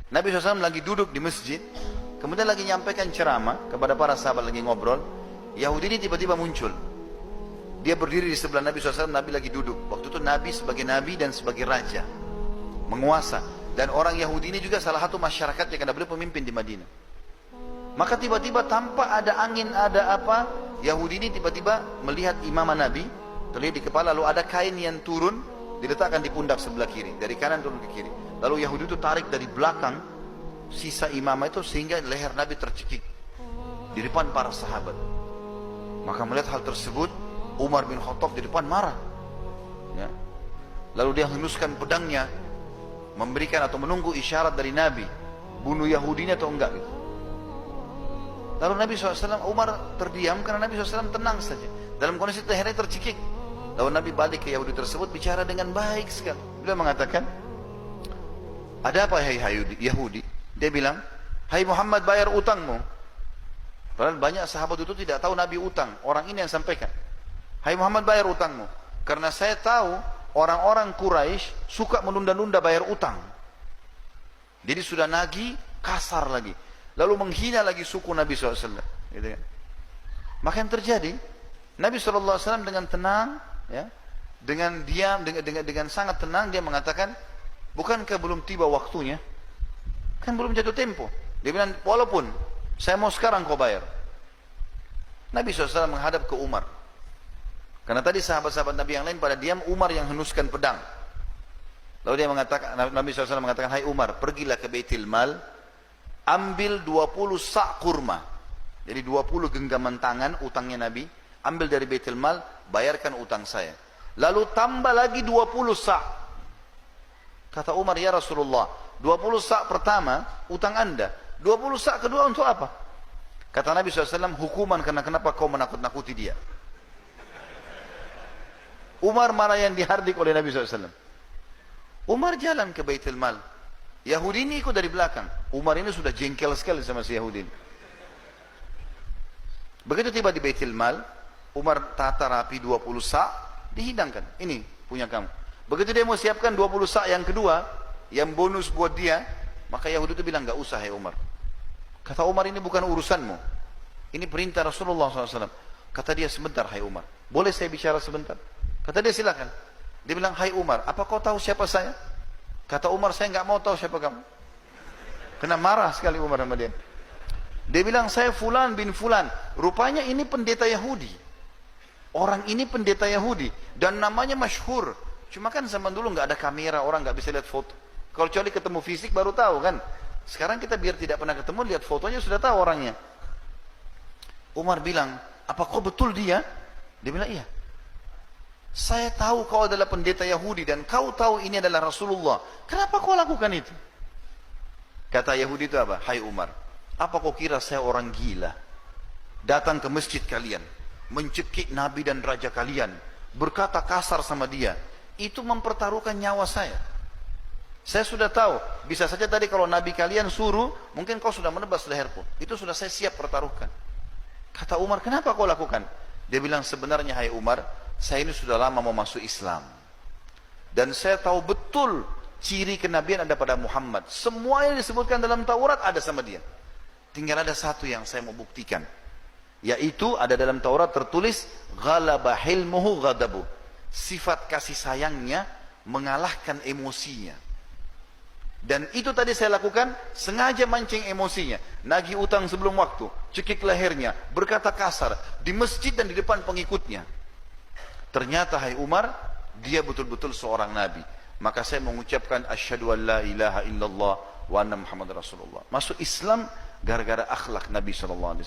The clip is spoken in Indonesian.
Nabi SAW lagi duduk di masjid, kemudian lagi nyampaikan ceramah kepada para sahabat, lagi ngobrol. Yahudi ini tiba-tiba muncul. Dia berdiri di sebelah Nabi SAW, Nabi lagi duduk. Waktu itu Nabi sebagai Nabi dan sebagai Raja, menguasa. Dan orang Yahudi ini juga salah satu masyarakatnya, karena beliau pemimpin di Madinah. Maka tiba-tiba tanpa ada angin, ada apa, Yahudi ini tiba-tiba melihat imamah Nabi, terlihat di kepala, lalu ada kain yang turun, diletakkan di pundak sebelah kiri, dari kanan turun ke kiri. Lalu Yahudi itu tarik dari belakang sisa imamah itu, sehingga leher Nabi tercekik di depan para sahabat. Maka melihat hal tersebut, Umar bin Khattab di depan marah, ya. Lalu dia henuskan pedangnya, memberikan atau menunggu isyarat dari Nabi, bunuh Yahudi ini atau enggak gitu. Lalu Nabi SAW, Umar terdiam karena Nabi SAW tenang saja. Dalam kondisi lehernya tercekik. Lalu Nabi balik ke Yahudi tersebut, bicara dengan baik sekali. Beliau mengatakan, ada apa hai Yahudi? Dia bilang, hai Muhammad, bayar utangmu. Padahal banyak sahabat itu tidak tahu Nabi utang. Orang ini yang sampaikan, hai Muhammad, bayar utangmu. Karena saya tahu orang-orang Quraisy suka menunda-nunda bayar utang. Jadi sudah nagih, kasar lagi. Lalu menghina lagi suku Nabi SAW. Gitu kan. Maka yang terjadi, Nabi SAW dengan tenang, ya, dengan diam, dengan sangat tenang, dia mengatakan, bukankah belum tiba waktunya? Kan belum jatuh tempo. Dia bilang, walaupun saya mau sekarang kau bayar. Nabi SAW menghadap ke Umar. Karena tadi sahabat-sahabat Nabi yang lain pada diam, Umar yang henuskan pedang. Lalu dia mengatakan, Nabi SAW mengatakan, hai Umar, pergilah ke Baitul Mal, ambil 20 sak kurma. Jadi 20 genggaman tangan utangnya Nabi, ambil dari Baitul Mal, bayarkan utang saya. Lalu tambah lagi 20 sak. Kata Umar, ya Rasulullah, 20 sak pertama utang anda, 20 sak kedua untuk apa? Kata Nabi SAW, hukuman karena kenapa kau menakut-nakuti dia. Umar marah yang dihardik oleh Nabi SAW. Umar jalan ke Baitul Mal. Yahudi ini ikut dari belakang. Umar ini sudah jengkel sekali sama si Yahudi ini. Begitu tiba di Baitul Mal, Umar tata rapi 20 sak, dihidangkan. Ini punya kamu. Begitu dia mau siapkan 20 sak yang kedua, yang bonus buat dia, maka Yahudi itu bilang, gak usah ya Umar. Kata Umar, ini bukan urusanmu. Ini perintah Rasulullah SAW. Kata dia, sebentar hai Umar. Boleh saya bicara sebentar? Kata dia, silakan. Dia bilang, hai Umar, apa kau tahu siapa saya? Kata Umar, saya nggak mau tahu siapa kamu. Kena marah sekali Umar sama dia. Dia bilang, saya Fulan bin Fulan. Rupanya ini pendeta Yahudi. Orang ini pendeta Yahudi. Dan namanya masyhur. Cuma kan zaman dulu nggak ada kamera, orang nggak bisa lihat foto. Kalau kecuali ketemu fisik baru tahu kan. Sekarang kita biar tidak pernah ketemu, lihat fotonya sudah tahu orangnya. Umar bilang, apa kau betul dia? Dia bilang, iya. Saya tahu kau adalah pendeta Yahudi dan kau tahu ini adalah Rasulullah. Kenapa kau lakukan itu? Kata Yahudi itu apa? Hai Umar, apa kau kira saya orang gila? Datang ke masjid kalian, mencekik Nabi dan Raja kalian, berkata kasar sama dia. Itu mempertaruhkan nyawa saya. Saya sudah tahu, bisa saja tadi kalau Nabi kalian suruh, mungkin kau sudah menebas leherku. Itu sudah saya siap pertaruhkan. Kata Umar, kenapa kau lakukan? Dia bilang, sebenarnya hai Umar, saya ini sudah lama mau masuk Islam. Dan saya tahu betul ciri kenabian ada pada Muhammad. Semua yang disebutkan dalam Taurat ada sama dia. Tinggal ada satu yang saya mau buktikan. Yaitu ada dalam Taurat tertulis, ghalaba hilmuhu ghadabu. Sifat kasih sayangnya mengalahkan emosinya. Dan itu tadi saya lakukan, sengaja mancing emosinya. Nagih utang sebelum waktu, cekik lehernya, berkata kasar, di masjid dan di depan pengikutnya. Ternyata hai Umar, dia betul-betul seorang Nabi. Maka saya mengucapkan asyhadu an la ilaha illallah wa anna Muhammad Rasulullah. Masuk Islam gara-gara akhlak Nabi SAW.